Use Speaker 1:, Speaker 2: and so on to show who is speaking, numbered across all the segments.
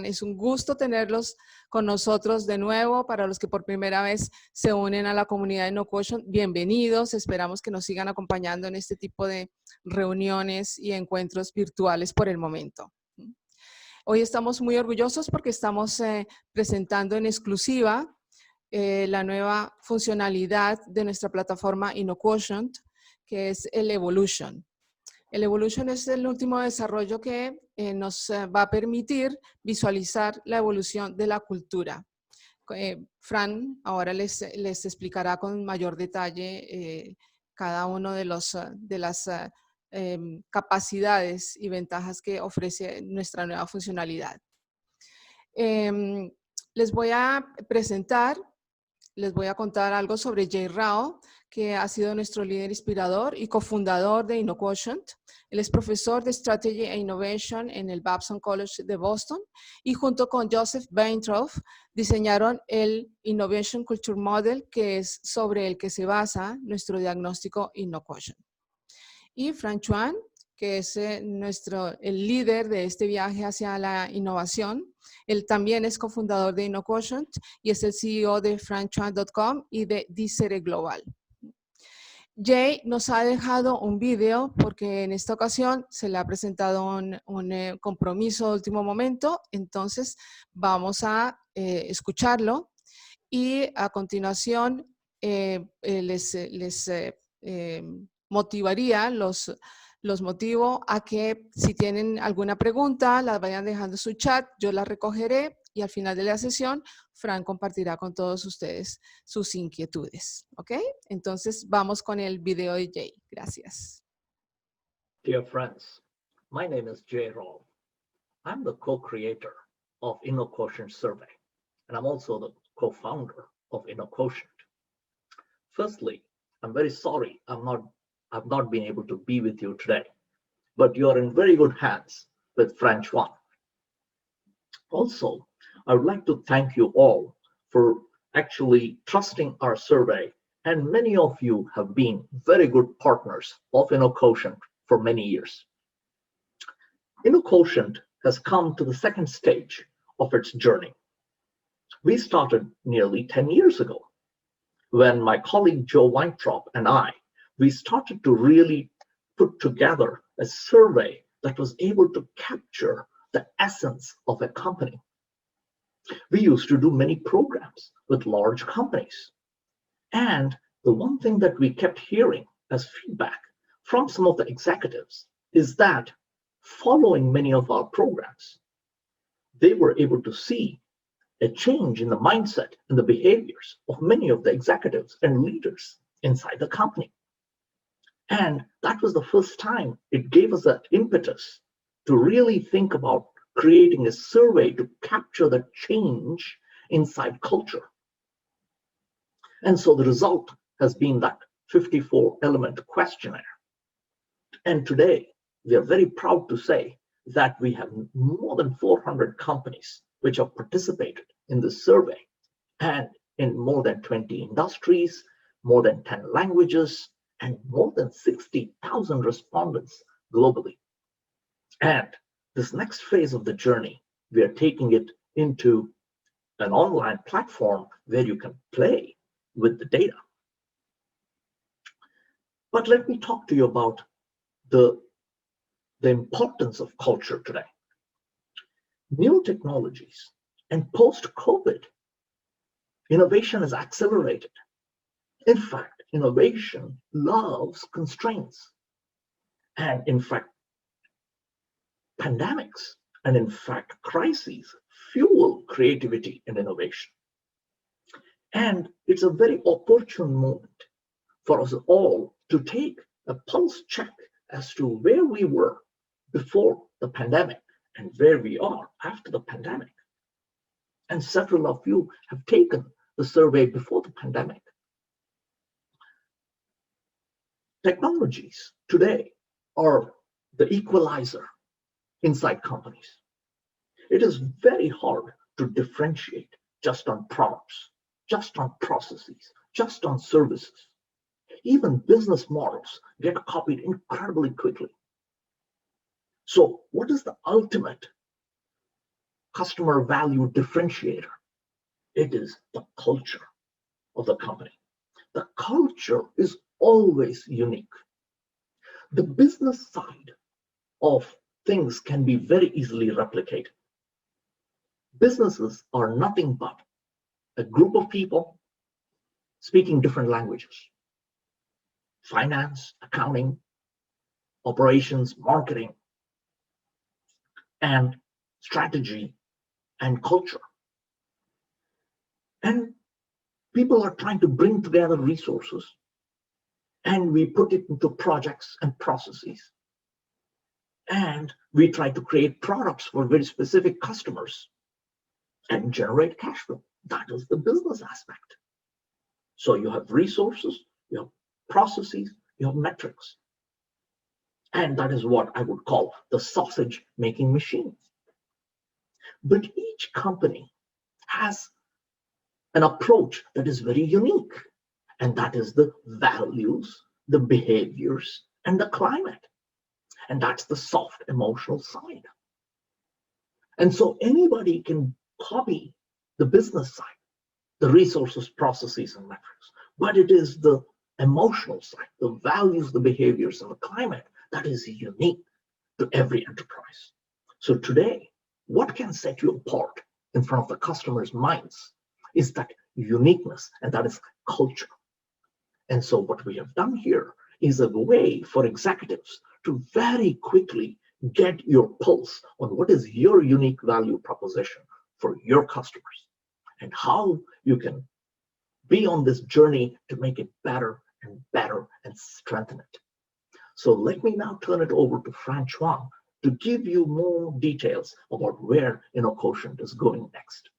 Speaker 1: Es un gusto tenerlos con nosotros de nuevo. Para los que por primera vez se unen a la comunidad de InnoQuotient, bienvenidos. Esperamos que nos sigan acompañando en este tipo de reuniones y encuentros virtuales por el momento. Hoy estamos muy orgullosos porque estamos presentando en exclusiva la nueva funcionalidad de nuestra plataforma InnoQuotient, que es el Evolution. El Evolution es el último desarrollo que nos va a permitir visualizar la evolución de la cultura. Fran ahora les explicará con mayor detalle cada uno de las capacidades y ventajas que ofrece nuestra nueva funcionalidad. Les voy a presentar, les voy a contar algo sobre Jay Rao, que ha sido nuestro líder inspirador y cofundador de InnoQuotient. Él es profesor de Strategy e Innovation en el Babson College de Boston y junto con Joseph Weintraub diseñaron el Innovation Culture Model, que es sobre el que se basa nuestro diagnóstico InnoQuotient. Y Frank Chuan, que es el líder de este viaje hacia la innovación. Él también es cofundador de InnoQuotient y es el CEO de frankchuan.com y de Dicere Global. Jay nos ha dejado un video porque en esta ocasión se le ha presentado un compromiso de último momento, entonces vamos a escucharlo y a continuación les motivaría, los motivo a que si tienen alguna pregunta, las vayan dejando en su chat, yo las recogeré y al final de la sesión, Fran compartirá con todos ustedes sus inquietudes. ¿Ok? Entonces, vamos con el video de Jay. Gracias.
Speaker 2: Dear friends, my name is Jay Rao. I'm the co-creator of InnoQuotient Survey, and I'm also the co-founder of InnoQuotient. Firstly, I'm very sorry I've not been able to be with you today, but you are in very good hands with Frank Chuan. Also, I would like to thank you all for actually trusting our survey, and many of you have been very good partners of InnoQuotient for many years. InnoQuotient has come to the second stage of its journey. We started nearly 10 years ago when my colleague Joe Weintraub and we started to really put together a survey that was able to capture the essence of a company. We used to do many programs with large companies. And the one thing that we kept hearing as feedback from some of the executives is that following many of our programs, they were able to see a change in the mindset and the behaviors of many of the executives and leaders inside the company. And that was the first time it gave us that impetus to really think about creating a survey to capture the change inside culture. And so the result has been that 54-element questionnaire. And today, we are very proud to say that we have more than 400 companies which have participated in this survey, and in more than 20 industries, more than 10 languages, and more than 60,000 respondents globally. And this next phase of the journey, we are taking it into an online platform where you can play with the data. But let me talk to you about the importance of culture today. New technologies and post-COVID, innovation is accelerated. In fact, innovation loves constraints. And in fact, pandemics and in fact, crises fuel creativity and innovation. And it's a very opportune moment for us all to take a pulse check as to where we were before the pandemic and where we are after the pandemic. And several of you have taken the survey before the pandemic. Technologies today are the equalizer inside companies. It is very hard to differentiate just on products, just on processes, just on services. Even business models get copied incredibly quickly. So what is the ultimate customer value differentiator. It is the culture of the company. The culture is always unique. The business side of things can be very easily replicated. Businesses are nothing but a group of people speaking different languages. Finance, accounting, operations, marketing, and strategy and culture. And people are trying to bring together resources, and we put it into projects and processes. And we try to create products for very specific customers and generate cash flow. That is the business aspect. So you have resources, you have processes, you have metrics. And that is what I would call the sausage making machine. But each company has an approach that is very unique. And that is the values, the behaviors, and the climate. And that's the soft emotional side. And so anybody can copy the business side, the resources, processes, and metrics. But it is the emotional side, the values, the behaviors, and the climate that is unique to every enterprise. So today, what can set you apart in front of the customer's minds is that uniqueness, and that is culture. And so what we have done here is a way for executives to very quickly get your pulse on what is your unique value proposition for your customers and how you can be on this journey to make it better and better and strengthen it. So let me now turn it over to Francois to give you more details about where InnoQuotient is going next.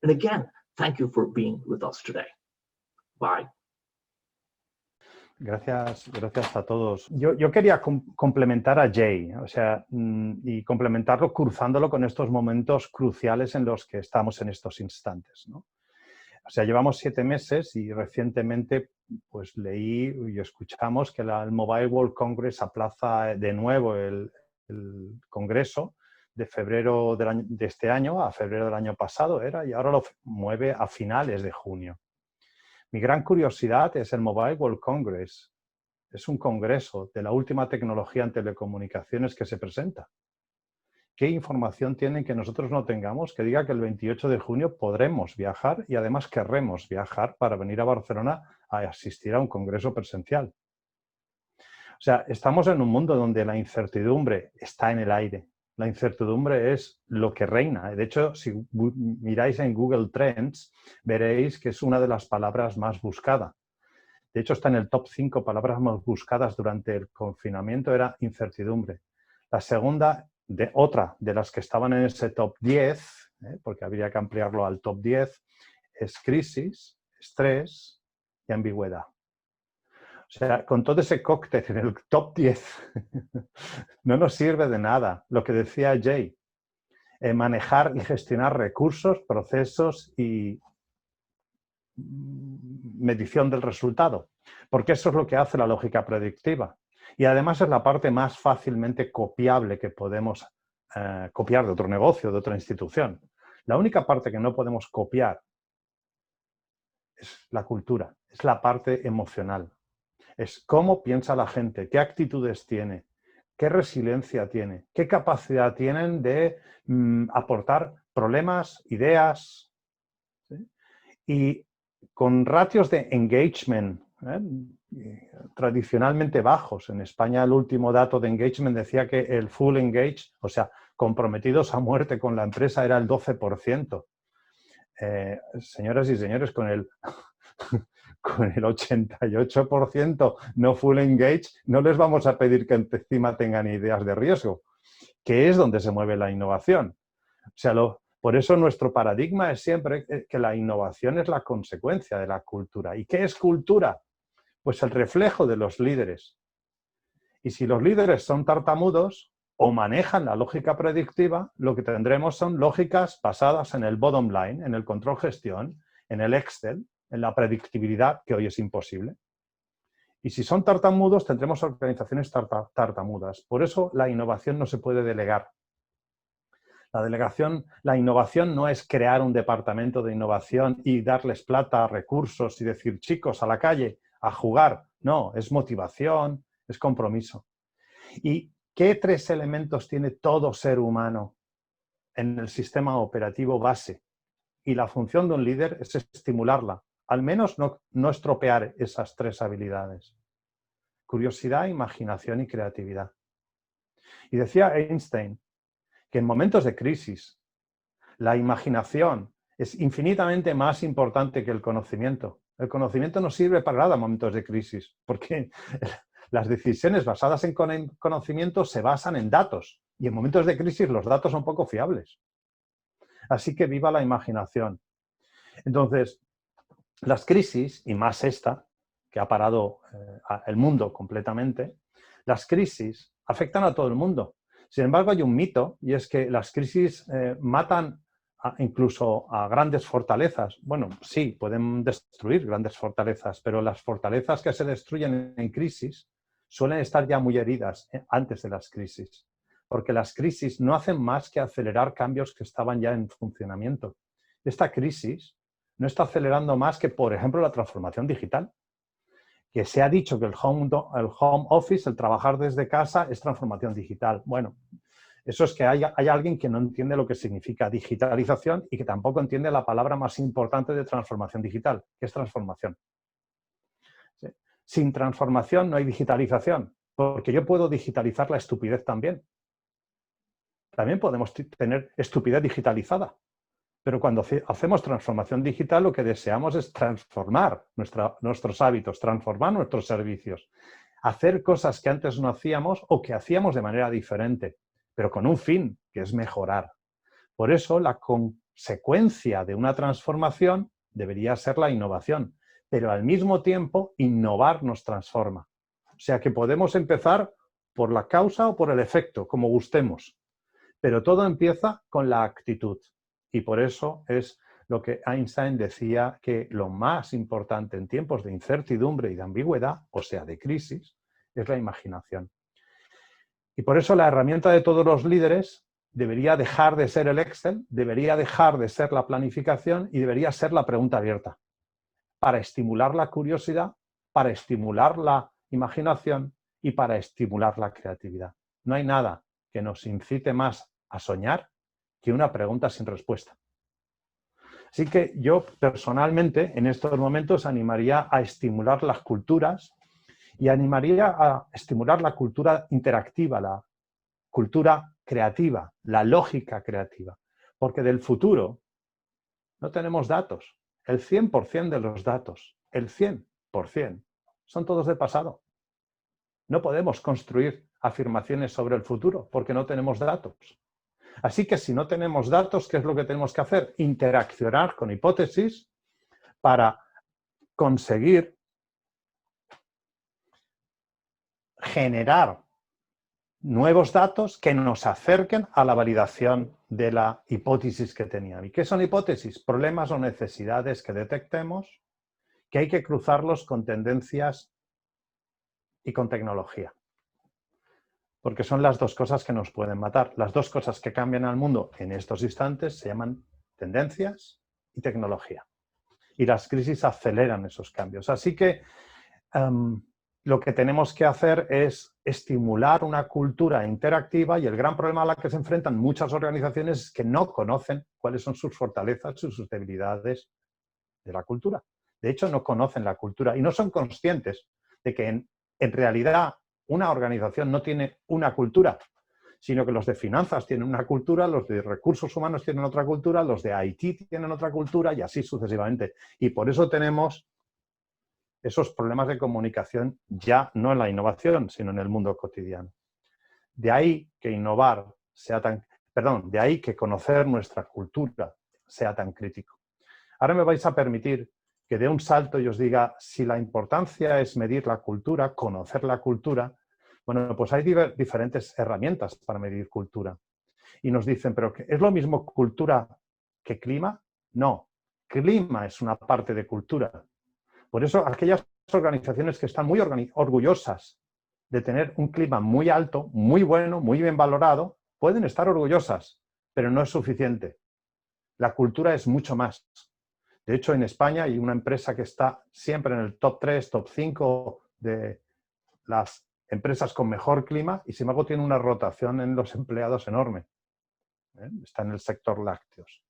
Speaker 2: And again, thank you for being with us today. Bye.
Speaker 3: Gracias a todos. Yo quería complementar a Jay, o sea, y complementarlo cruzándolo con estos momentos cruciales en los que estamos en estos instantes, ¿no? O sea, llevamos 7 meses y recientemente pues leí y escuchamos que el Mobile World Congress aplaza de nuevo el congreso de febrero de este año a febrero del año pasado era, y ahora lo mueve a finales de junio. Mi gran curiosidad es el Mobile World Congress. Es un congreso de la última tecnología en telecomunicaciones que se presenta. ¿Qué información tienen que nosotros no tengamos que diga que el 28 de junio podremos viajar y además querremos viajar para venir a Barcelona a asistir a un congreso presencial? O sea, estamos en un mundo donde la incertidumbre está en el aire. La incertidumbre es lo que reina. De hecho, si miráis en Google Trends, veréis que es una de las palabras más buscadas. De hecho, está en el top 5 palabras más buscadas durante el confinamiento, era incertidumbre. La segunda, otra de las que estaban en ese top 10, porque habría que ampliarlo al top 10, es crisis, estrés y ambigüedad. O sea, con todo ese cóctel en el top 10 no nos sirve de nada. Lo que decía Jay, manejar y gestionar recursos, procesos y medición del resultado. Porque eso es lo que hace la lógica predictiva. Y además es la parte más fácilmente copiable que podemos copiar de otro negocio, de otra institución. La única parte que no podemos copiar es la cultura, es la parte emocional. Es cómo piensa la gente, qué actitudes tiene, qué resiliencia tiene, qué capacidad tienen de aportar problemas, ideas, ¿sí? Y con ratios de engagement tradicionalmente bajos. En España el último dato de engagement decía que el full engage, o sea, comprometidos a muerte con la empresa, era el 12%. Señoras y señores, con el 88% no full engage, no les vamos a pedir que encima tengan ideas de riesgo, que es donde se mueve la innovación. O sea, por eso nuestro paradigma es siempre que la innovación es la consecuencia de la cultura. ¿Y qué es cultura? Pues el reflejo de los líderes. Y si los líderes son tartamudos o manejan la lógica predictiva, lo que tendremos son lógicas basadas en el bottom line, en el control gestión, en el Excel, en la predictibilidad, que hoy es imposible. Y si son tartamudos, tendremos organizaciones tartamudas. Por eso la innovación no se puede delegar. La innovación no es crear un departamento de innovación y darles plata, recursos y decir, chicos, a la calle, a jugar. No, es motivación, es compromiso. ¿Y qué 3 elementos tiene todo ser humano en el sistema operativo base? Y la función de un líder es estimularla, al menos no estropear esas 3 habilidades. Curiosidad, imaginación y creatividad. Y decía Einstein que en momentos de crisis la imaginación es infinitamente más importante que el conocimiento. El conocimiento no sirve para nada en momentos de crisis, porque las decisiones basadas en conocimiento se basan en datos, y en momentos de crisis los datos son poco fiables. Así que viva la imaginación. Entonces, las crisis, y más esta, que ha parado el mundo completamente, las crisis afectan a todo el mundo. Sin embargo, hay un mito, y es que las crisis matan incluso a grandes fortalezas. Bueno, sí, pueden destruir grandes fortalezas, pero las fortalezas que se destruyen en crisis suelen estar ya muy heridas antes de las crisis, porque las crisis no hacen más que acelerar cambios que estaban ya en funcionamiento. Esta crisis no está acelerando más que, por ejemplo, la transformación digital, que se ha dicho que el home office, el trabajar desde casa, es transformación digital. Bueno, eso es que hay alguien que no entiende lo que significa digitalización y que tampoco entiende la palabra más importante de transformación digital, que es transformación. ¿Sí? Sin transformación no hay digitalización, porque yo puedo digitalizar la estupidez también. También podemos tener estupidez digitalizada. Pero cuando hacemos transformación digital, lo que deseamos es transformar nuestros hábitos, transformar nuestros servicios, hacer cosas que antes no hacíamos o que hacíamos de manera diferente, pero con un fin, que es mejorar. Por eso, la consecuencia de una transformación debería ser la innovación, pero al mismo tiempo, innovar nos transforma. O sea que podemos empezar por la causa o por el efecto, como gustemos, pero todo empieza con la actitud. Y por eso es lo que Einstein decía, que lo más importante en tiempos de incertidumbre y de ambigüedad, o sea, de crisis, es la imaginación. Y por eso la herramienta de todos los líderes debería dejar de ser el Excel, debería dejar de ser la planificación y debería ser la pregunta abierta, para estimular la curiosidad, para estimular la imaginación y para estimular la creatividad. No hay nada que nos incite más a soñar que una pregunta sin respuesta. Así que yo personalmente en estos momentos animaría a estimular las culturas y animaría a estimular la cultura interactiva, la cultura creativa, la lógica creativa, porque del futuro no tenemos datos. El 100% de los datos, el 100%, son todos del pasado. No podemos construir afirmaciones sobre el futuro porque no tenemos datos. Así que si no tenemos datos, ¿qué es lo que tenemos que hacer? Interaccionar con hipótesis para conseguir generar nuevos datos que nos acerquen a la validación de la hipótesis que tenían. ¿Y qué son hipótesis? Problemas o necesidades que detectemos, que hay que cruzarlos con tendencias y con tecnología. Porque son las dos cosas que nos pueden matar. Las dos cosas que cambian al mundo en estos instantes se llaman tendencias y tecnología. Y las crisis aceleran esos cambios. Así que lo que tenemos que hacer es estimular una cultura interactiva, y el gran problema a la que se enfrentan muchas organizaciones es que no conocen cuáles son sus fortalezas y sus debilidades de la cultura. De hecho, no conocen la cultura y no son conscientes de que en realidad una organización no tiene una cultura, sino que los de finanzas tienen una cultura, los de recursos humanos tienen otra cultura, los de IT tienen otra cultura y así sucesivamente. Y por eso tenemos esos problemas de comunicación ya no en la innovación, sino en el mundo cotidiano. De ahí que innovar sea de ahí que conocer nuestra cultura sea tan crítico. Ahora me vais a permitir que dé un salto y os diga, si la importancia es medir la cultura, conocer la cultura, bueno, pues hay diferentes herramientas para medir cultura. Y nos dicen, ¿pero es lo mismo cultura que clima? No, clima es una parte de cultura. Por eso aquellas organizaciones que están muy orgullosas de tener un clima muy alto, muy bueno, muy bien valorado, pueden estar orgullosas, pero no es suficiente. La cultura es mucho más. De hecho, en España hay una empresa que está siempre en el top 3, top 5 de las empresas con mejor clima y, sin embargo, tiene una rotación en los empleados enorme. Está en el sector lácteos.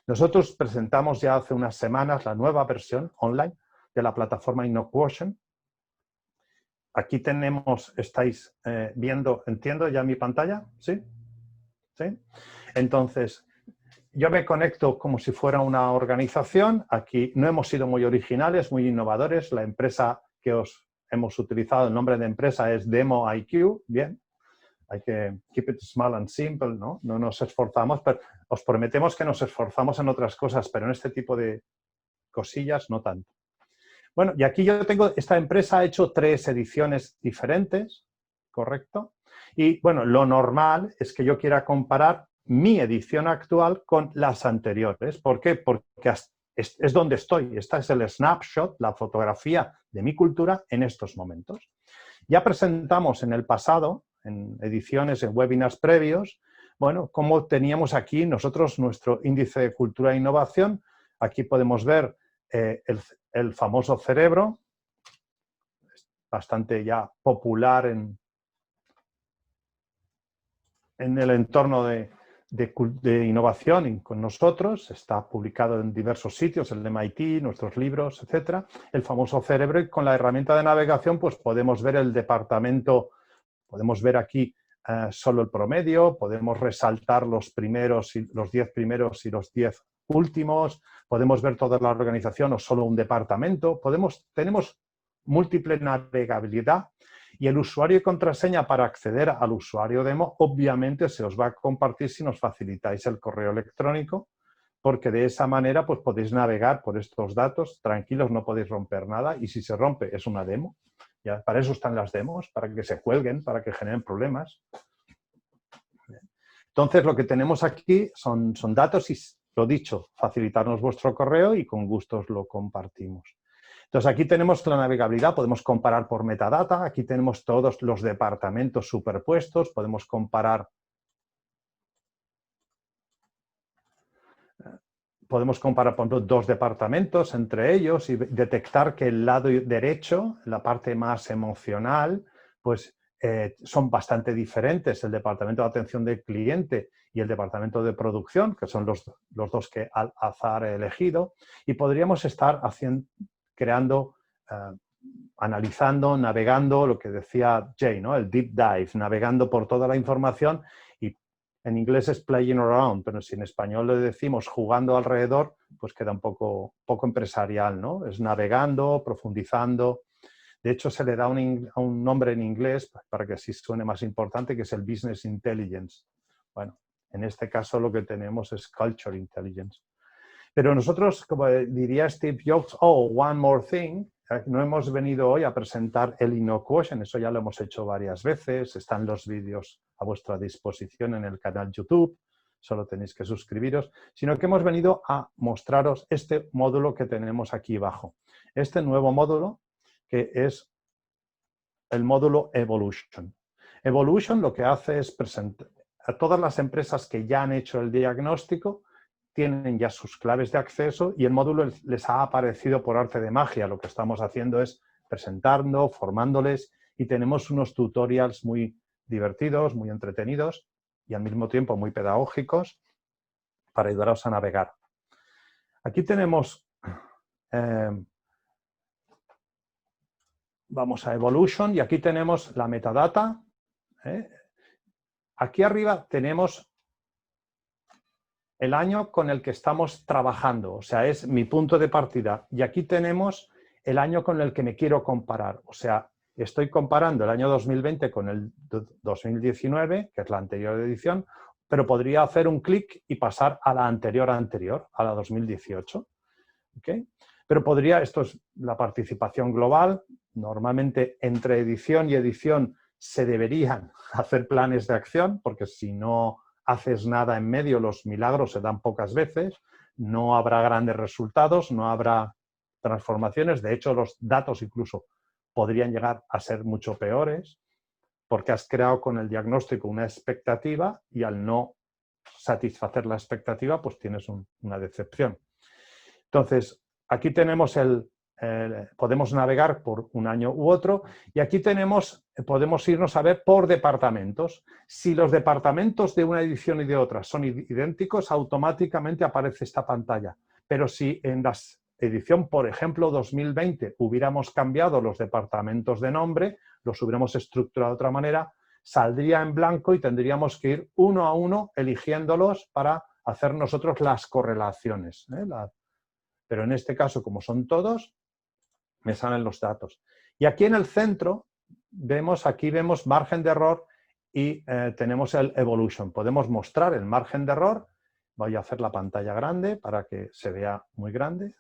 Speaker 3: Nosotros presentamos ya hace unas semanas la nueva versión online de la plataforma InnoQuotient. Aquí tenemos, estáis viendo, entiendo ya mi pantalla, ¿sí? ¿Sí? Entonces, yo me conecto como si fuera una organización. Aquí no hemos sido muy originales, muy innovadores. La empresa que os hemos utilizado, el nombre de empresa es DemoIQ. Bien, hay que keep it small and simple, ¿no? No nos esforzamos, pero os prometemos que nos esforzamos en otras cosas, pero en este tipo de cosillas no tanto. Bueno, y aquí yo tengo, esta empresa ha hecho 3 ediciones diferentes, ¿correcto? Y bueno, lo normal es que yo quiera comparar mi edición actual con las anteriores. ¿Por qué? Porque es donde estoy. Esta es el snapshot, la fotografía de mi cultura en estos momentos. Ya presentamos en el pasado, en ediciones, en webinars previos, bueno, cómo teníamos aquí nosotros nuestro índice de cultura e innovación. Aquí podemos ver el famoso cerebro, bastante ya popular en el entorno de innovación y con nosotros. Está publicado en diversos sitios, el MIT, nuestros libros, etcétera. El famoso cerebro, y con la herramienta de navegación pues podemos ver el departamento, podemos ver aquí solo el promedio, podemos resaltar los 10 primeros y los 10 últimos, podemos ver toda la organización o solo un departamento, tenemos múltiple navegabilidad. Y el usuario y contraseña para acceder al usuario demo obviamente se os va a compartir si nos facilitáis el correo electrónico, porque de esa manera pues podéis navegar por estos datos, tranquilos, no podéis romper nada, y si se rompe es una demo. Ya, para eso están las demos, para que se cuelguen, para que generen problemas. Entonces lo que tenemos aquí son datos y, lo dicho, facilitarnos vuestro correo y con gusto os lo compartimos. Entonces, aquí tenemos la navegabilidad, podemos comparar por metadata, aquí tenemos todos los departamentos superpuestos, podemos comparar por ejemplo, 2 departamentos entre ellos y detectar que el lado derecho, la parte más emocional, pues son bastante diferentes, el departamento de atención del cliente y el departamento de producción, que son los 2 que al azar he elegido, y podríamos estar creando, analizando, navegando, lo que decía Jay, ¿no? El deep dive, navegando por toda la información, y en inglés es playing around, pero si en español le decimos jugando alrededor, pues queda un poco empresarial, ¿no? Es navegando, profundizando. De hecho, se le da un nombre en inglés para que así suene más importante, que es el business intelligence. Bueno, en este caso lo que tenemos es culture intelligence. Pero nosotros, como diría Steve Jobs, one more thing, no hemos venido hoy a presentar el InnoQuotient, eso ya lo hemos hecho varias veces, están los vídeos a vuestra disposición en el canal YouTube, solo tenéis que suscribiros, sino que hemos venido a mostraros este módulo que tenemos aquí abajo. Este nuevo módulo, que es el módulo Evolution. Evolution lo que hace es presentar a todas las empresas que ya han hecho el diagnóstico, tienen ya sus claves de acceso y el módulo les ha aparecido por arte de magia. Lo que estamos haciendo es presentando, formándoles, y tenemos unos tutorials muy divertidos, muy entretenidos y al mismo tiempo muy pedagógicos para ayudaros a navegar. Aquí tenemos, vamos a Evolution, y aquí tenemos la metadata. Aquí arriba tenemos el año con el que estamos trabajando, o sea, es mi punto de partida. Y aquí tenemos el año con el que me quiero comparar, o sea, estoy comparando el año 2020 con el 2019, que es la anterior edición, pero podría hacer un clic y pasar a la anterior, a la 2018. ¿Okay? Pero podría, esto es la participación global, normalmente entre edición y edición se deberían hacer planes de acción, porque si no haces nada en medio, los milagros se dan pocas veces, no habrá grandes resultados, no habrá transformaciones. De hecho, los datos incluso podrían llegar a ser mucho peores, porque has creado con el diagnóstico una expectativa y al no satisfacer la expectativa, pues tienes una decepción. Entonces, aquí tenemos podemos navegar por un año u otro y aquí podemos irnos a ver por departamentos. Si los departamentos de una edición y de otra son idénticos, automáticamente aparece esta pantalla. Pero si en la edición, por ejemplo, 2020, hubiéramos cambiado los departamentos de nombre, los hubiéramos estructurado de otra manera, saldría en blanco y tendríamos que ir uno a uno eligiéndolos para hacer nosotros las correlaciones, ¿eh? Pero en este caso, como son todos, me salen los datos. Y aquí en el centro vemos margen de error y tenemos el evolution. Podemos mostrar el margen de error. Voy a hacer la pantalla grande para que se vea muy grande.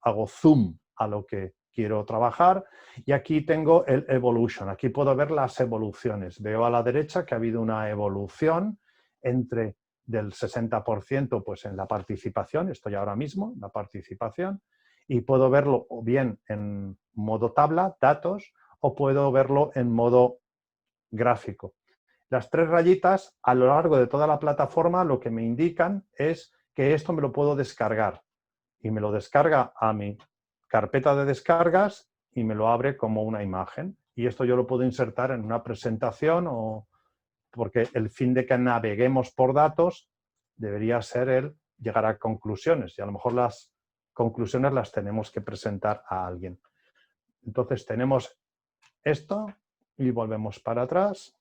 Speaker 3: Hago zoom a lo que quiero trabajar. Y aquí tengo el evolution. Aquí puedo ver las evoluciones. Veo a la derecha que ha habido una evolución del 60% pues en la participación. Estoy ahora mismo en la participación. Y puedo verlo o bien en modo tabla, datos, o puedo verlo en modo gráfico. Las 3 rayitas a lo largo de toda la plataforma lo que me indican es que esto me lo puedo descargar. Y me lo descarga a mi carpeta de descargas y me lo abre como una imagen. Y esto yo lo puedo insertar en una presentación porque el fin de que naveguemos por datos debería ser el llegar a conclusiones. Y a lo mejor las conclusiones las tenemos que presentar a alguien. Entonces tenemos esto y volvemos para atrás.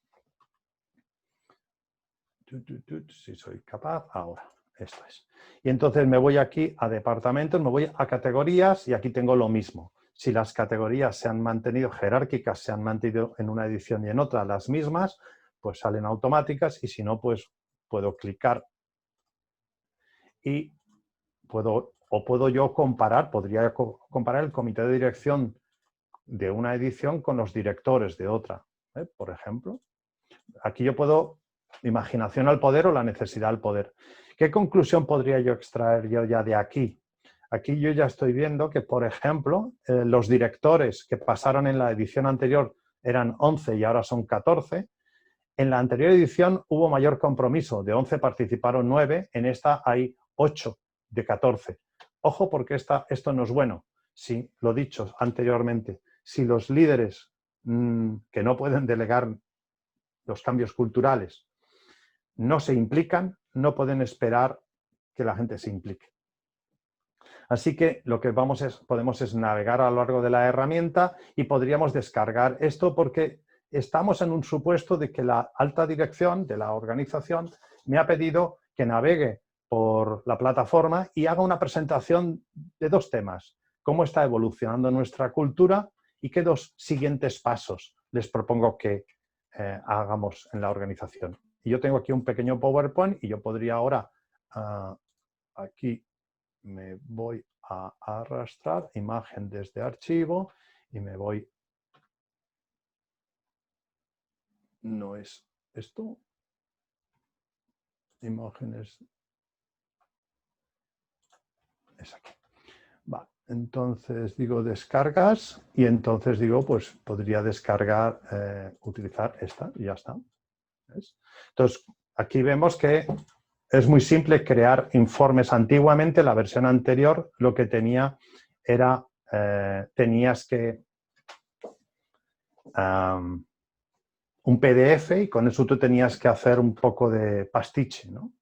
Speaker 3: Si soy capaz, ahora, esto es. Y entonces me voy aquí a departamentos, me voy a categorías y aquí tengo lo mismo. Si las categorías se han mantenido jerárquicas, se han mantenido en una edición y en otra las mismas, pues salen automáticas y si no, pues puedo clicar y puedo yo podría comparar el comité de dirección de una edición con los directores de otra, ¿eh? Por ejemplo. Aquí yo puedo, imaginación al poder o la necesidad al poder. ¿Qué conclusión podría yo extraer yo ya de aquí? Aquí yo ya estoy viendo que, por ejemplo, los directores que pasaron en la edición anterior eran 11 y ahora son 14. En la anterior edición hubo mayor compromiso, de 11 participaron 9, en esta hay 8 de 14. Ojo porque esto no es bueno. Si, lo dicho anteriormente, si los líderes que no pueden delegar los cambios culturales no se implican, no pueden esperar que la gente se implique. Así que lo que podemos es navegar a lo largo de la herramienta y podríamos descargar esto porque estamos en un supuesto de que la alta dirección de la organización me ha pedido que navegue por la plataforma y haga una presentación de 2 temas. Cómo está evolucionando nuestra cultura y qué 2 siguientes pasos les propongo que hagamos en la organización. Y yo tengo aquí un pequeño PowerPoint y yo podría ahora, aquí me voy a arrastrar, imagen desde archivo y me voy, no es esto, imágenes, es aquí. Vale, entonces digo descargas y entonces digo pues podría descargar, utilizar esta y ya está. ¿Ves? Entonces aquí vemos que es muy simple crear informes. Antiguamente, la versión anterior, lo que tenía era, tenías que un PDF y con eso tú tenías que hacer un poco de pastiche, ¿no?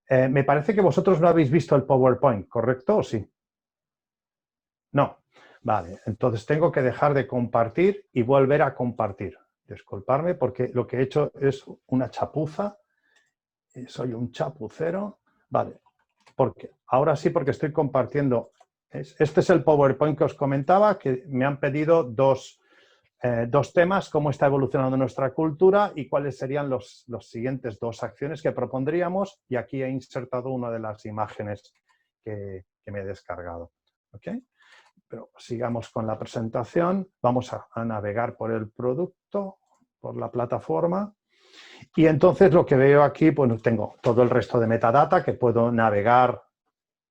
Speaker 3: Me parece que vosotros no habéis visto el PowerPoint, ¿correcto o sí? No. Vale, entonces tengo que dejar de compartir y volver a compartir. Disculparme porque lo que he hecho es una chapuza. Soy un chapucero. Vale, ahora sí porque estoy compartiendo. Este es el PowerPoint que os comentaba, que me han pedido dos temas, cómo está evolucionando nuestra cultura y cuáles serían los siguientes 2 acciones que propondríamos. Y aquí he insertado una de las imágenes que me he descargado. ¿Okay? Pero sigamos con la presentación. Vamos a navegar por el producto, por la plataforma. Y entonces lo que veo aquí, pues tengo todo el resto de metadata que puedo navegar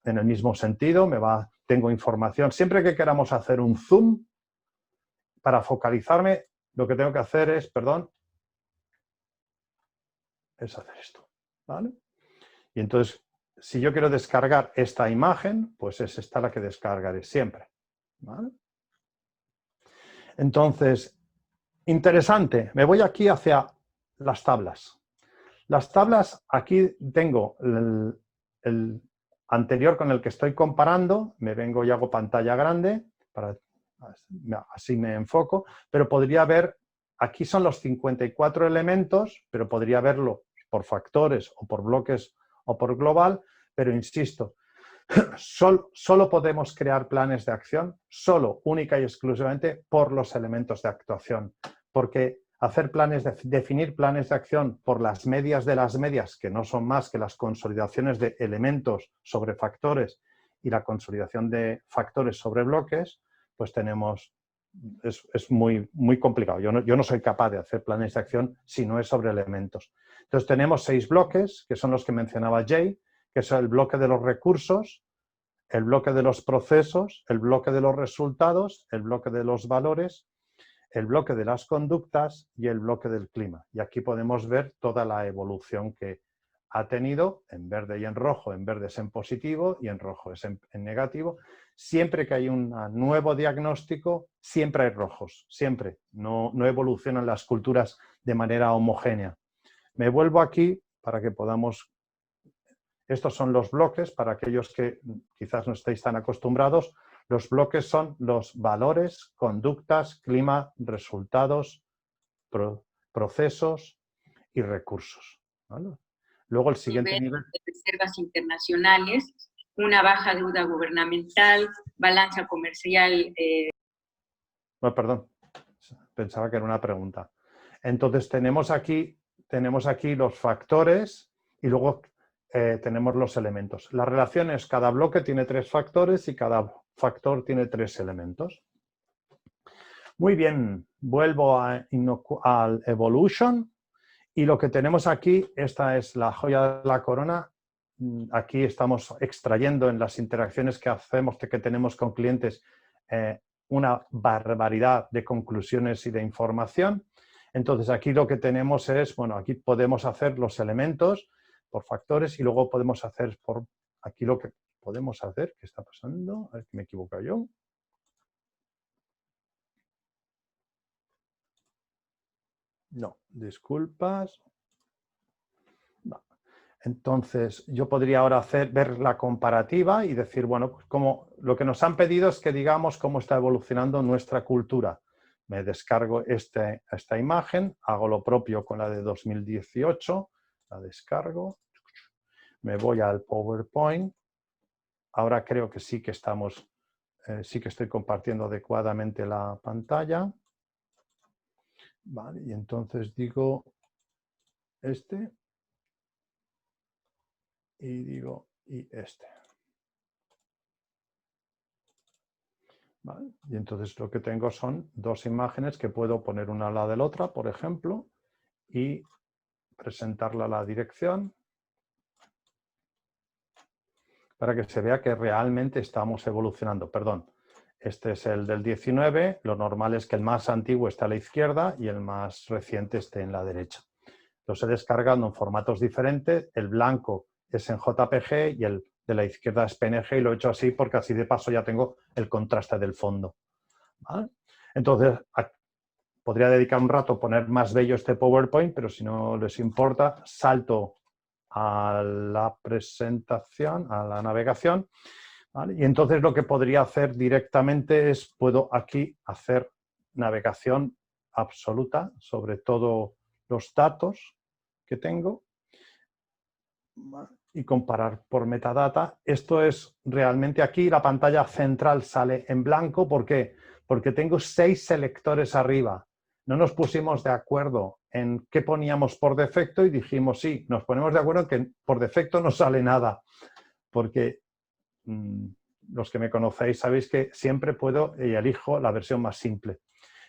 Speaker 3: en el mismo sentido. Tengo información. Siempre que queramos hacer un zoom, para focalizarme, lo que tengo que hacer es, es hacer esto. ¿Vale? Y entonces, si yo quiero descargar esta imagen, pues es esta la que descargaré siempre. ¿Vale? Entonces, interesante. Me voy aquí hacia las tablas. Las tablas, aquí tengo el anterior con el que estoy comparando. Me vengo y hago pantalla grande, así me enfoco, pero podría ver, aquí son los 54 elementos, pero podría verlo por factores o por bloques o por global, pero insisto, solo podemos crear planes de acción, solo, única y exclusivamente por los elementos de actuación, porque hacer planes, definir planes de acción por las medias de las medias, que no son más que las consolidaciones de elementos sobre factores y la consolidación de factores sobre bloques, pues es muy complicado. Yo no soy capaz de hacer planes de acción si no es sobre elementos. Entonces tenemos 6 bloques, que son los que mencionaba Jay, que son el bloque de los recursos, el bloque de los procesos, el bloque de los resultados, el bloque de los valores, el bloque de las conductas y el bloque del clima. Y aquí podemos ver toda la evolución que ha tenido en verde y en rojo. En verde es en positivo y en rojo es en negativo. Siempre que hay un nuevo diagnóstico, siempre hay rojos, siempre. No evolucionan las culturas de manera homogénea. Me vuelvo aquí para que podamos... Estos son los bloques, para aquellos que quizás no estéis tan acostumbrados. Los bloques son los valores, conductas, clima, resultados, procesos y recursos. ¿Vale? Luego el siguiente nivel...
Speaker 4: Reservas internacionales, una baja deuda gubernamental, balanza comercial...
Speaker 3: Bueno, perdón, pensaba que era una pregunta. Entonces tenemos aquí los factores y luego... tenemos los elementos. La relación es cada bloque tiene 3 factores y cada factor tiene 3 elementos. Muy bien, vuelvo al Evolution y lo que tenemos aquí, esta es la joya de la corona. Aquí estamos extrayendo en las interacciones que hacemos, que tenemos con clientes, una barbaridad de conclusiones y de información. Entonces aquí lo que tenemos es, bueno, aquí podemos hacer los elementos por factores y luego podemos hacer por aquí lo que podemos hacer. ¿Qué está pasando? A ver, me equivoco yo. No, disculpas. No. Entonces, yo podría ahora ver la comparativa y decir, bueno, pues como lo que nos han pedido es que digamos cómo está evolucionando nuestra cultura. Me descargo esta imagen, hago lo propio con la de 2018, la descargo. Me voy al PowerPoint. Ahora creo que sí que sí que estoy compartiendo adecuadamente la pantalla. Vale, y entonces digo este. Y digo y este. Vale, y entonces lo que tengo son 2 imágenes que puedo poner una al lado de la otra, por ejemplo, y presentarla a la dirección, para que se vea que realmente estamos evolucionando. Perdón, este es el del 19, lo normal es que el más antiguo esté a la izquierda y el más reciente esté en la derecha. Los he descargado en formatos diferentes, el blanco es en JPG y el de la izquierda es PNG y lo he hecho así porque así de paso ya tengo el contraste del fondo. ¿Vale? Entonces, podría dedicar un rato a poner más bello este PowerPoint, pero si no les importa, salto a la presentación, a la navegación, ¿vale? Y entonces lo que podría hacer directamente es, puedo aquí hacer navegación absoluta sobre todos los datos que tengo, ¿vale? Y comparar por metadata. Esto es realmente aquí, la pantalla central sale en blanco. ¿Por qué? Porque tengo 6 selectores arriba. No nos pusimos de acuerdo en qué poníamos por defecto y dijimos, sí, nos ponemos de acuerdo en que por defecto no sale nada. Porque los que me conocéis sabéis que siempre puedo y elijo la versión más simple.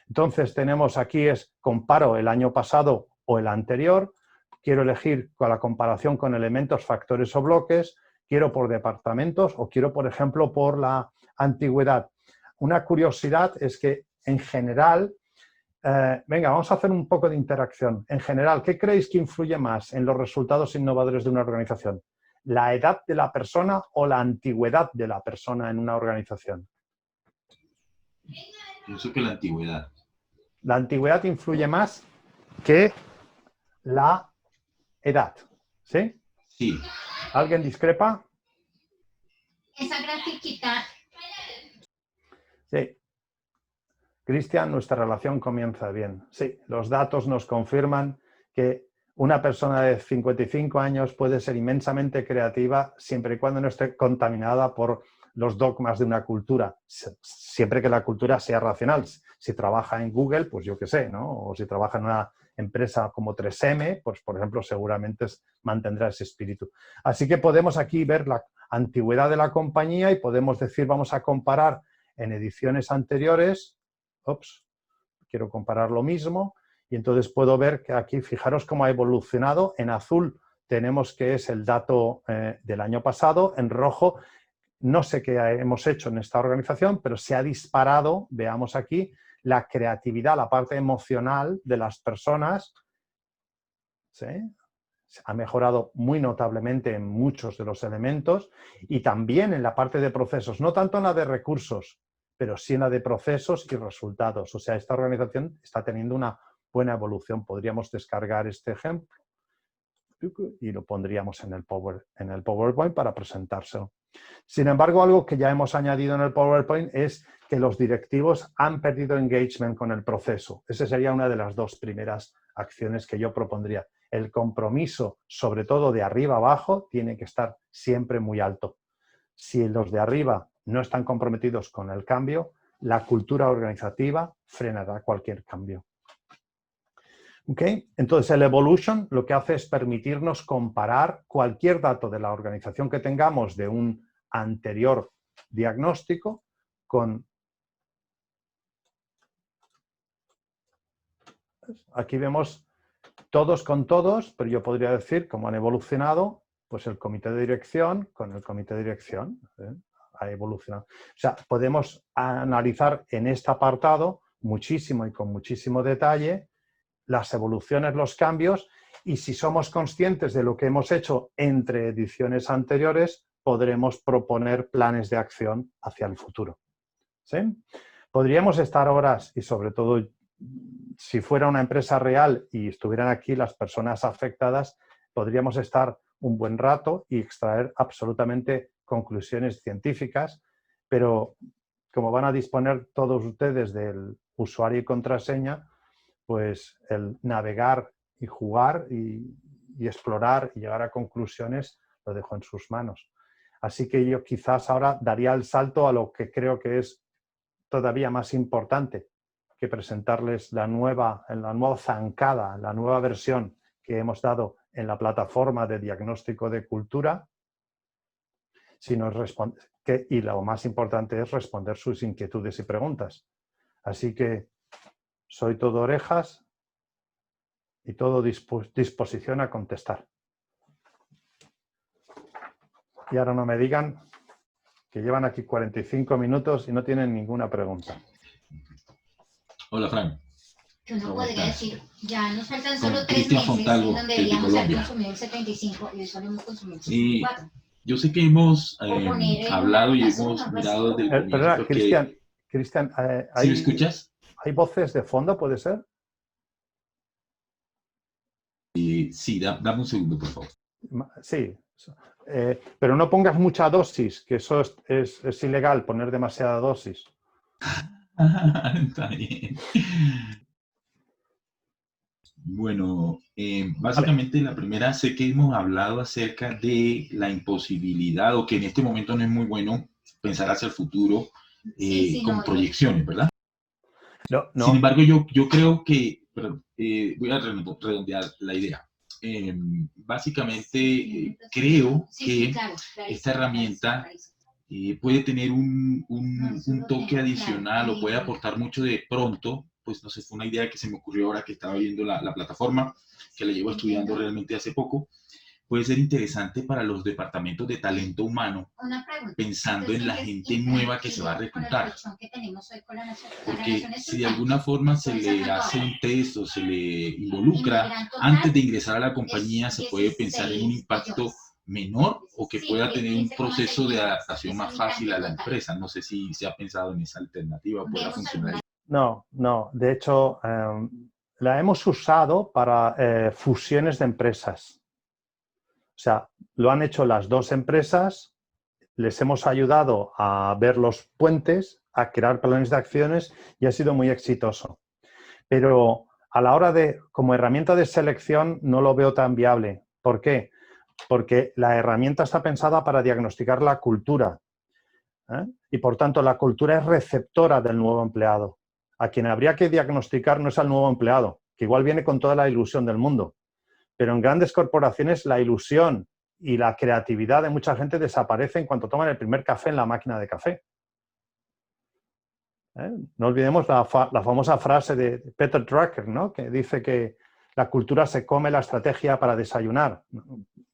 Speaker 3: Entonces tenemos aquí comparo el año pasado o el anterior, quiero elegir con la comparación con elementos, factores o bloques, quiero por departamentos o quiero, por ejemplo, por la antigüedad. Una curiosidad es que en general, venga, vamos a hacer un poco de interacción. En general, ¿qué creéis que influye más en los resultados innovadores de una organización? ¿La edad de la persona o la antigüedad de la persona en una organización?
Speaker 5: Pienso que la antigüedad.
Speaker 3: La antigüedad influye más que la edad, ¿sí?
Speaker 5: Sí.
Speaker 3: ¿Alguien discrepa?
Speaker 6: Esa grafiquita.
Speaker 3: Sí. Cristian, nuestra relación comienza bien. Sí, los datos nos confirman que una persona de 55 años puede ser inmensamente creativa siempre y cuando no esté contaminada por los dogmas de una cultura, siempre que la cultura sea racional. Si trabaja en Google, pues yo qué sé, ¿no? O si trabaja en una empresa como 3M, pues por ejemplo seguramente mantendrá ese espíritu. Así que podemos aquí ver la antigüedad de la compañía y podemos decir, vamos a comparar en ediciones anteriores, quiero comparar lo mismo, y entonces puedo ver que aquí, fijaros cómo ha evolucionado. En azul tenemos que es el dato del año pasado, en rojo no sé qué hemos hecho en esta organización, pero se ha disparado, veamos aquí, la creatividad, la parte emocional de las personas, ¿sí? Ha mejorado muy notablemente en muchos de los elementos y también en la parte de procesos, no tanto en la de recursos, pero sí en la de procesos y resultados. O sea, esta organización está teniendo una buena evolución. Podríamos descargar este ejemplo y lo pondríamos en el PowerPoint para presentárselo. Sin embargo, algo que ya hemos añadido en el PowerPoint es que los directivos han perdido engagement con el proceso. Esa sería una de las dos primeras acciones que yo propondría. El compromiso, sobre todo de arriba abajo, tiene que estar siempre muy alto. Si los de arriba no están comprometidos con el cambio, la cultura organizativa frenará cualquier cambio. ¿Okay? Entonces, el Evolution lo que hace es permitirnos comparar cualquier dato de la organización que tengamos de un anterior diagnóstico con... Aquí vemos todos con todos, pero yo podría decir cómo han evolucionado, pues el comité de dirección con el comité de dirección. Ha evolucionado. O sea, podemos analizar en este apartado muchísimo y con muchísimo detalle las evoluciones, los cambios, y si somos conscientes de lo que hemos hecho entre ediciones anteriores, podremos proponer planes de acción hacia el futuro. ¿Sí? Podríamos estar horas, y sobre todo si fuera una empresa real y estuvieran aquí las personas afectadas, podríamos estar un buen rato y extraer absolutamente conclusiones científicas, pero como van a disponer todos ustedes del usuario y contraseña, pues el navegar y jugar y explorar y llegar a conclusiones lo dejo en sus manos. Así que yo quizás ahora daría el salto a lo que creo que es todavía más importante, que presentarles la nueva zancada, la nueva versión que hemos dado en la plataforma de diagnóstico de cultura. Y lo más importante es responder sus inquietudes y preguntas. Así que soy todo orejas y todo disposición a contestar. Y ahora no me digan que llevan aquí 45 minutos y no tienen ninguna pregunta.
Speaker 5: Hola, Frank.
Speaker 6: Que uno podría decir, ya nos faltan
Speaker 5: Con
Speaker 6: solo 3
Speaker 5: Cristian
Speaker 6: meses
Speaker 5: Fontalvo,
Speaker 6: en donde
Speaker 5: desde
Speaker 6: deberíamos haber
Speaker 5: Colombia.
Speaker 6: consumido el 75 y hoy solo hemos consumido el
Speaker 5: Sí.
Speaker 6: 64.
Speaker 5: Yo sé que hemos
Speaker 6: poner en
Speaker 5: hablado y
Speaker 6: una
Speaker 5: hemos
Speaker 6: razón,
Speaker 5: mirado desde el
Speaker 3: Perdona,
Speaker 5: comienzo que...
Speaker 3: Cristian,
Speaker 5: ¿Sí me escuchas?
Speaker 3: ¿hay voces de fondo, puede ser?
Speaker 5: Sí, dame un segundo, por favor.
Speaker 3: Sí, pero no pongas mucha dosis, que eso es ilegal, poner demasiada dosis.
Speaker 5: Está bien. Bueno, básicamente la primera, sé que hemos hablado acerca de la imposibilidad o que en este momento no es muy bueno pensar hacia el futuro con proyecciones, ¿verdad?
Speaker 3: No.
Speaker 5: Sin embargo, yo creo que, voy a redondear la idea. Básicamente, creo que esta herramienta puede tener un toque adicional o puede aportar mucho de pronto. Pues no sé, fue una idea que se me ocurrió ahora que estaba viendo la plataforma, que la llevo estudiando realmente hace poco. Puede ser interesante para los departamentos de talento humano, pensando en la gente nueva que se va a reclutar. Porque si de alguna forma se le hace un test o se le involucra antes de ingresar a la compañía, se puede pensar en un impacto menor o que
Speaker 6: Sí,
Speaker 5: pueda tener un
Speaker 6: ese como
Speaker 5: proceso de
Speaker 6: sería,
Speaker 5: adaptación
Speaker 6: es
Speaker 5: más
Speaker 6: un
Speaker 5: fácil a la
Speaker 6: cambio total.
Speaker 5: empresa. No sé si se ha pensado en esa alternativa, pueda
Speaker 6: Vemos
Speaker 5: funcionar.
Speaker 6: alguna
Speaker 3: No, no. De hecho, la hemos usado para fusiones de empresas. O sea, lo han hecho las dos empresas, les hemos ayudado a ver los puentes, a crear planes de acciones y ha sido muy exitoso. Pero a la hora de, como herramienta de selección, no lo veo tan viable. ¿Por qué? Porque la herramienta está pensada para diagnosticar la cultura, ¿eh? Y por tanto la cultura es receptora del nuevo empleado. A quien habría que diagnosticar no es al nuevo empleado, que igual viene con toda la ilusión del mundo. Pero en grandes corporaciones la ilusión y la creatividad de mucha gente desaparece en cuanto toman el primer café en la máquina de café. No olvidemos la famosa frase de Peter Drucker, ¿no? Que dice que la cultura se come la estrategia para desayunar.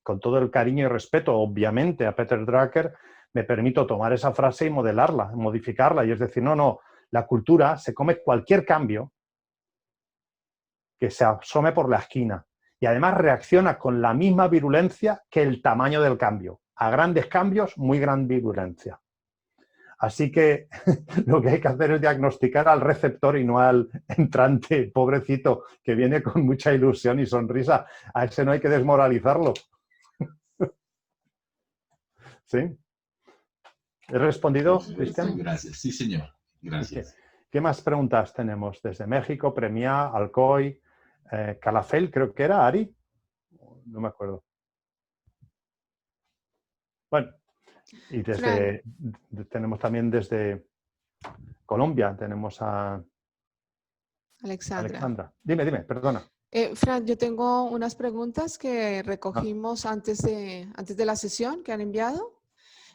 Speaker 3: Con todo el cariño y respeto, obviamente, a Peter Drucker, me permito tomar esa frase y modelarla, modificarla. Y es decir, no, la cultura se come cualquier cambio que se asome por la esquina. Y además reacciona con la misma virulencia que el tamaño del cambio. A grandes cambios, muy gran virulencia. Así que lo que hay que hacer es diagnosticar al receptor y no al entrante, pobrecito, que viene con mucha ilusión y sonrisa. A ese no hay que desmoralizarlo. ¿Sí? ¿He respondido, Cristian?
Speaker 5: Gracias, sí señor, gracias.
Speaker 3: ¿Qué más preguntas tenemos? Desde México, Premia, Alcoy, Calafell, creo que era, Ari. No me acuerdo. Bueno, y tenemos también desde Colombia, tenemos a Alexandra. Dime, perdona.
Speaker 1: Fran, yo tengo unas preguntas que recogimos antes de la sesión que han enviado.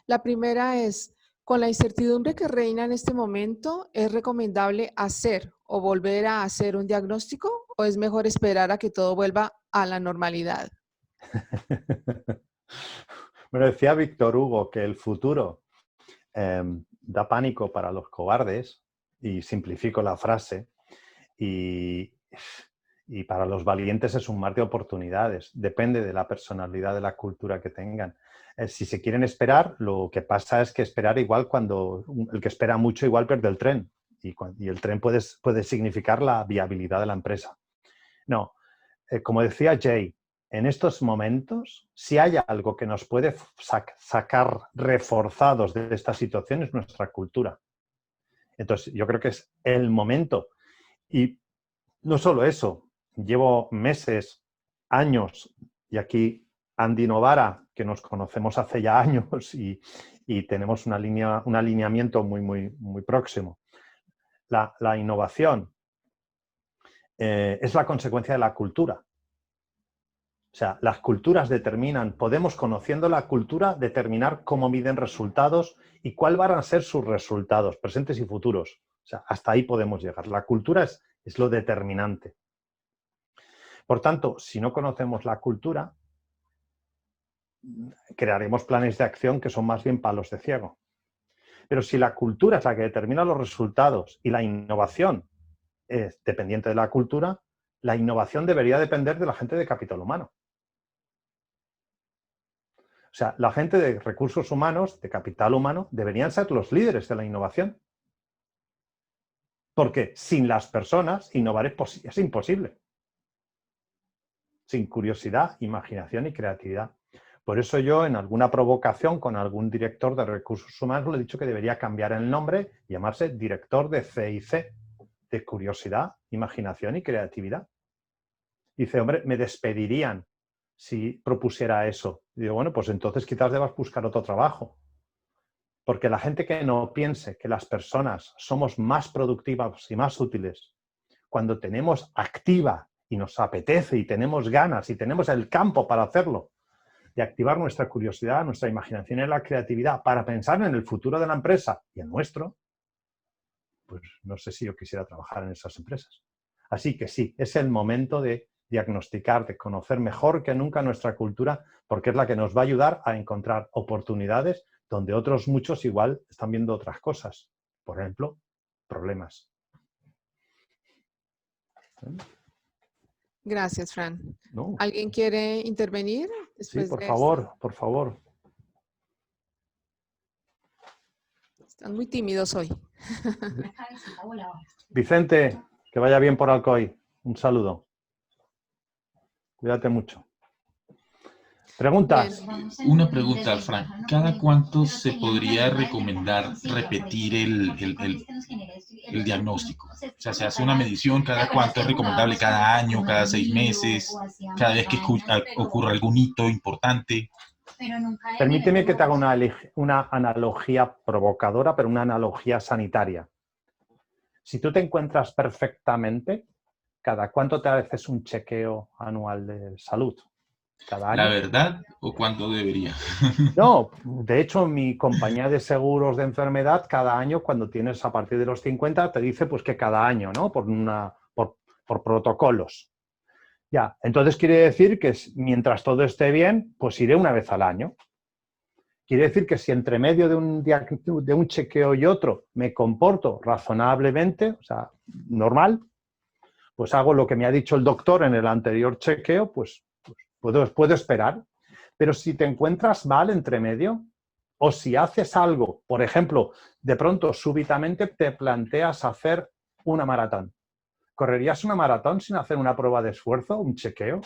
Speaker 1: La primera es, con la incertidumbre que reina en este momento, ¿es recomendable hacer o volver a hacer un diagnóstico o es mejor esperar a que todo vuelva a la normalidad?
Speaker 3: Bueno, decía Víctor Hugo que el futuro da pánico para los cobardes, y simplifico la frase, y para los valientes es un mar de oportunidades. Depende de la personalidad, de la cultura que tengan. Si se quieren esperar, lo que pasa es que esperar igual cuando el que espera mucho igual pierde el tren. Y el tren puede significar la viabilidad de la empresa. No, como decía Jay, en estos momentos, si hay algo que nos puede sacar reforzados de esta situación es nuestra cultura. Entonces, yo creo que es el momento. Y no solo eso, llevo meses, años, y aquí Andy Novara, que nos conocemos hace ya años y tenemos un alineamiento muy próximo. La innovación es la consecuencia de la cultura. O sea, las culturas determinan, podemos, conociendo la cultura, determinar cómo miden resultados y cuál van a ser sus resultados, presentes y futuros. O sea, hasta ahí podemos llegar. La cultura es lo determinante. Por tanto, si no conocemos la cultura, crearemos planes de acción que son más bien palos de ciego. Pero si la cultura es la que determina los resultados y la innovación es dependiente de la cultura, la innovación debería depender de la gente de capital humano. O sea, la gente de recursos humanos, de capital humano, deberían ser los líderes de la innovación. Porque sin las personas, innovar es imposible. Sin curiosidad, imaginación y creatividad. Por eso yo, en alguna provocación con algún director de recursos humanos, le he dicho que debería cambiar el nombre y llamarse director de CIC, de curiosidad, imaginación y creatividad. Dice, hombre, me despedirían si propusiera eso. Y digo, bueno, pues entonces quizás debas buscar otro trabajo. Porque la gente que no piense que las personas somos más productivas y más útiles cuando tenemos activa y nos apetece y tenemos ganas y tenemos el campo para hacerlo, de activar nuestra curiosidad, nuestra imaginación y la creatividad para pensar en el futuro de la empresa y el nuestro, pues no sé si yo quisiera trabajar en esas empresas. Así que sí, es el momento de diagnosticar, de conocer mejor que nunca nuestra cultura, porque es la que nos va a ayudar a encontrar oportunidades donde otros muchos igual están viendo otras cosas. Por ejemplo, problemas.
Speaker 1: Gracias, Fran.
Speaker 3: ¿No?
Speaker 1: ¿Alguien quiere intervenir?
Speaker 3: Sí,
Speaker 1: Después
Speaker 3: por
Speaker 1: de
Speaker 3: favor, por favor.
Speaker 1: Están muy tímidos hoy.
Speaker 3: Vicente, que vaya bien por Alcoy. Un saludo. Cuídate mucho. ¿Preguntas?
Speaker 5: Una pregunta, Frank. ¿Cada cuánto se podría recomendar repetir el diagnóstico? O sea, se hace una medición, ¿cada cuánto es recomendable? ¿Cada año, cada 6 meses, cada vez que ocurra algún hito importante?
Speaker 3: Permíteme que te haga una analogía provocadora, pero una analogía sanitaria. Si tú te encuentras perfectamente, ¿cada cuánto te haces un chequeo anual de salud? ¿Cada año?
Speaker 5: ¿La verdad o cuánto debería?
Speaker 3: No, de hecho, mi compañía de seguros de enfermedad, cada año, cuando tienes a partir de los 50, te dice pues que cada año, ¿no? Por protocolos. Ya, entonces quiere decir que mientras todo esté bien, pues iré una vez al año. Quiere decir que si entre medio de un chequeo y otro me comporto razonablemente, o sea, normal, pues hago lo que me ha dicho el doctor en el anterior chequeo, pues puedo esperar. Pero si te encuentras mal entre medio, o si haces algo, por ejemplo, de pronto, súbitamente te planteas hacer una maratón. ¿Correrías una maratón sin hacer una prueba de esfuerzo, un chequeo?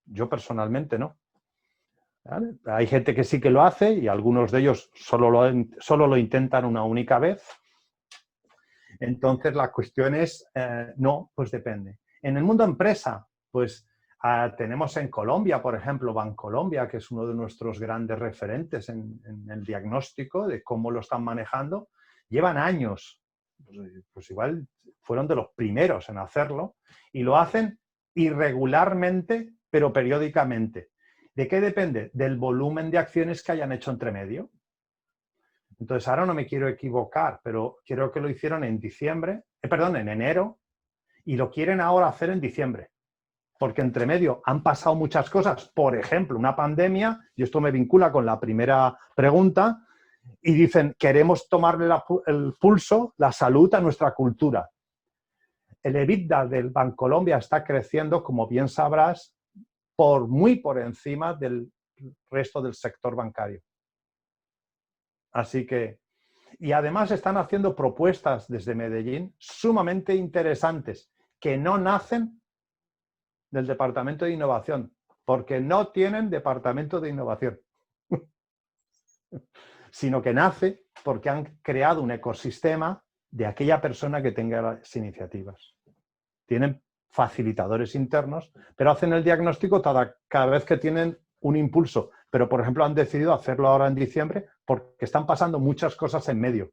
Speaker 3: Yo personalmente no. ¿Vale? Hay gente que sí que lo hace y algunos de ellos solo lo intentan una única vez. Entonces la cuestión es, no, pues depende. En el mundo empresa, pues tenemos en Colombia, por ejemplo, Bancolombia, que es uno de nuestros grandes referentes en el diagnóstico de cómo lo están manejando. Llevan años, pues igual fueron de los primeros en hacerlo y lo hacen irregularmente, pero periódicamente. ¿De qué depende? Del volumen de acciones que hayan hecho entre medio. Entonces, ahora no me quiero equivocar, pero creo que lo hicieron en enero, y lo quieren ahora hacer en diciembre. Porque entre medio han pasado muchas cosas. Por ejemplo, una pandemia, y esto me vincula con la primera pregunta, y dicen, queremos tomarle el pulso, la salud a nuestra cultura. El EBITDA del Bancolombia está creciendo, como bien sabrás, muy por encima del resto del sector bancario. Así que, y además están haciendo propuestas desde Medellín sumamente interesantes que no nacen del Departamento de Innovación, porque no tienen Departamento de Innovación, sino que nace porque han creado un ecosistema de aquella persona que tenga las iniciativas. Tienen facilitadores internos, pero hacen el diagnóstico cada vez que tienen un impulso. Pero, por ejemplo, han decidido hacerlo ahora en diciembre porque están pasando muchas cosas en medio.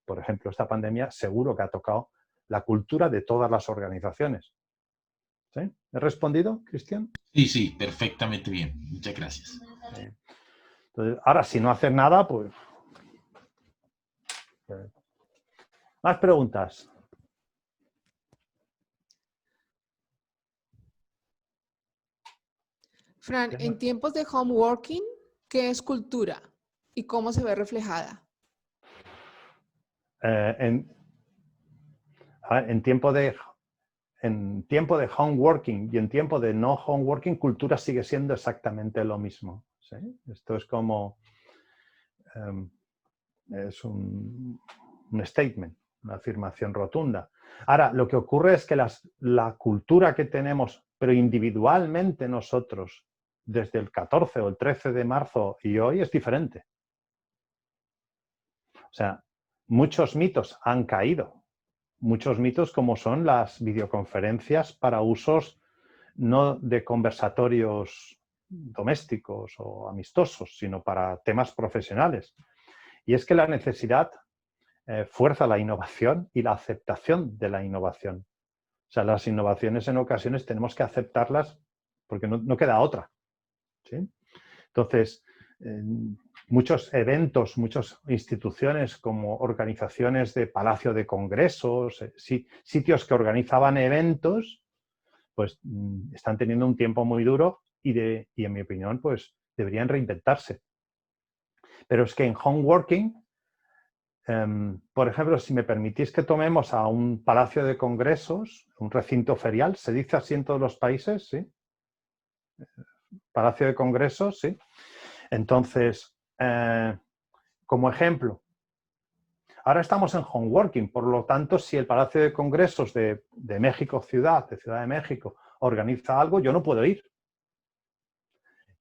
Speaker 3: Por ejemplo, esta pandemia seguro que ha tocado la cultura de todas las organizaciones. ¿Sí? ¿He respondido, Cristian?
Speaker 5: Sí, perfectamente bien. Muchas gracias.
Speaker 3: Entonces, ahora, si no haces nada, pues... ¿Más preguntas?
Speaker 1: Fran, en tiempos de home working, ¿qué es cultura y cómo se ve reflejada?
Speaker 3: En tiempo de home working y en tiempo de no home working, cultura sigue siendo exactamente lo mismo. ¿Sí? Esto es como... es un statement, una afirmación rotunda. Ahora, lo que ocurre es que la cultura que tenemos, pero individualmente nosotros, desde el 14 o el 13 de marzo y hoy, es diferente. O sea, muchos mitos han caído. Muchos mitos como son las videoconferencias para usos no de conversatorios domésticos o amistosos, sino para temas profesionales. Y es que la necesidad fuerza la innovación y la aceptación de la innovación. O sea, las innovaciones en ocasiones tenemos que aceptarlas porque no queda otra. ¿Sí? Entonces, muchos eventos, muchas instituciones como organizaciones de palacio de congresos, sitios que organizaban eventos, pues están teniendo un tiempo muy duro y en mi opinión, pues deberían reinventarse. Pero es que en home working, por ejemplo, si me permitís que tomemos a un palacio de congresos, un recinto ferial, ¿se dice así en todos los países? ¿Sí? Palacio de congresos, sí. Entonces, como ejemplo, Ahora estamos en home working, por lo tanto, si el Palacio de Congresos de México Ciudad, de Ciudad de México, organiza algo, yo no puedo ir.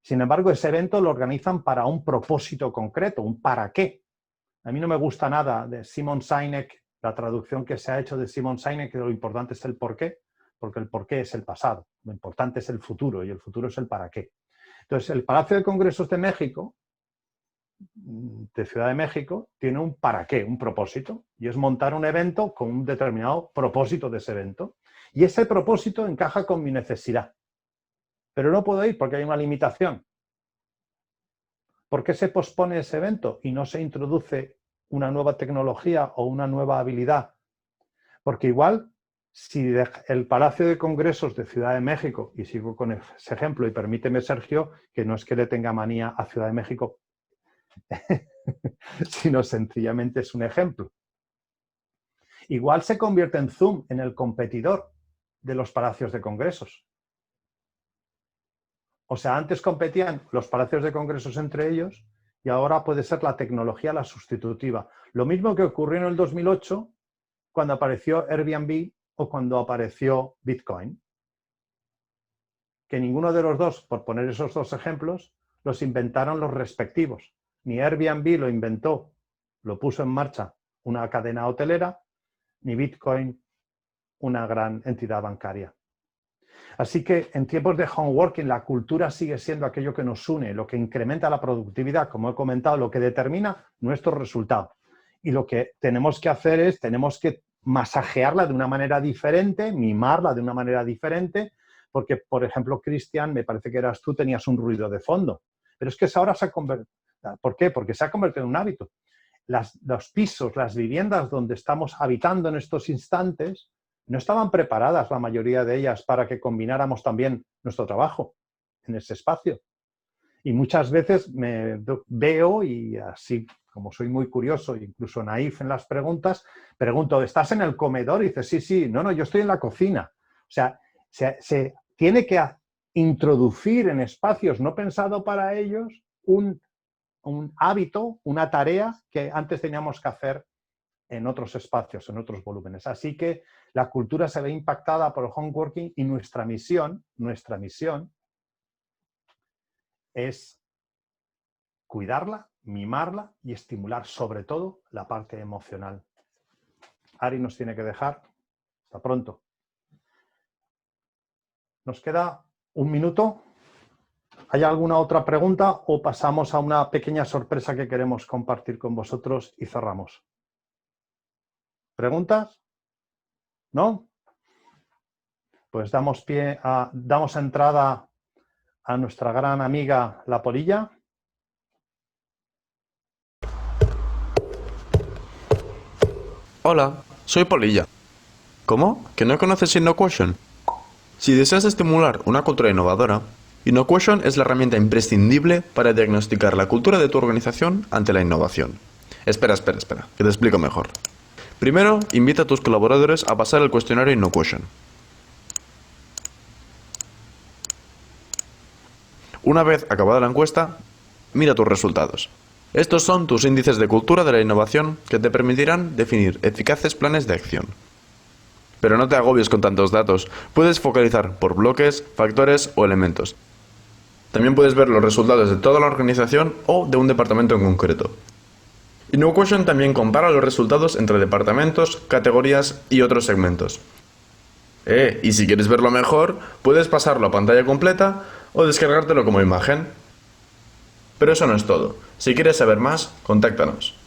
Speaker 3: Sin embargo, ese evento lo organizan para un propósito concreto, un para qué. A mí no me gusta nada de Simon Sinek, la traducción que se ha hecho de Simon Sinek, que lo importante es el por qué, porque el por qué es el pasado, lo importante es el futuro y el futuro es el para qué. Entonces, el Palacio de Congresos de México, de Ciudad de México, tiene un para qué, un propósito, y es montar un evento con un determinado propósito de ese evento. Y ese propósito encaja con mi necesidad. Pero no puedo ir porque hay una limitación. ¿Por qué se pospone ese evento y no se introduce una nueva tecnología o una nueva habilidad? Porque igual, si el Palacio de Congresos de Ciudad de México, y sigo con ese ejemplo, y permíteme, Sergio, que no es que le tenga manía a Ciudad de México, sino sencillamente es un ejemplo. Igual se convierte en Zoom en el competidor de los palacios de congresos. O sea, antes competían los palacios de congresos entre ellos y ahora puede ser la tecnología la sustitutiva. Lo mismo que ocurrió en el 2008 cuando apareció Airbnb o cuando apareció Bitcoin. Que ninguno de los dos, por poner esos dos ejemplos, los inventaron los respectivos. Ni Airbnb lo inventó, lo puso en marcha una cadena hotelera, ni Bitcoin una gran entidad bancaria. Así que en tiempos de home working la cultura sigue siendo aquello que nos une, lo que incrementa la productividad, como he comentado, lo que determina nuestro resultado. Y lo que tenemos que hacer es, tenemos que masajearla de una manera diferente, mimarla de una manera diferente, porque, por ejemplo, Cristian, me parece que eras tú, tenías un ruido de fondo. Pero es que ahora se ha convertido. ¿Por qué? Porque se ha convertido en un hábito. Los pisos, las viviendas donde estamos habitando en estos instantes, no estaban preparadas la mayoría de ellas para que combináramos también nuestro trabajo en ese espacio. Y muchas veces me veo, y así como soy muy curioso, incluso naif en las preguntas, pregunto, ¿estás en el comedor? Y dices, sí, no, yo estoy en la cocina. O sea, se tiene que introducir en espacios no pensados para ellos un hábito, una tarea que antes teníamos que hacer en otros espacios, en otros volúmenes. Así que la cultura se ve impactada por el home working y nuestra misión es cuidarla, mimarla y estimular sobre todo la parte emocional. Ari nos tiene que dejar. Hasta pronto. Nos queda un minuto. ¿Hay alguna otra pregunta o pasamos a una pequeña sorpresa que queremos compartir con vosotros y cerramos? ¿Preguntas? ¿No? Pues damos entrada a nuestra gran amiga La Polilla.
Speaker 7: Hola, soy Polilla. ¿Cómo? ¿Que no conoces InnoQuotient? Si deseas estimular una cultura innovadora, InnoQuotient es la herramienta imprescindible para diagnosticar la cultura de tu organización ante la innovación. Espera, que te explico mejor. Primero, invita a tus colaboradores a pasar el cuestionario InnoQuotient. Una vez acabada la encuesta, mira tus resultados. Estos son tus índices de cultura de la innovación que te permitirán definir eficaces planes de acción. Pero no te agobies con tantos datos, puedes focalizar por bloques, factores o elementos. También puedes ver los resultados de toda la organización o de un departamento en concreto. InnoQuotient también compara los resultados entre departamentos, categorías y otros segmentos. Y si quieres verlo mejor, puedes pasarlo a pantalla completa o descargártelo como imagen. Pero eso no es todo. Si quieres saber más, contáctanos.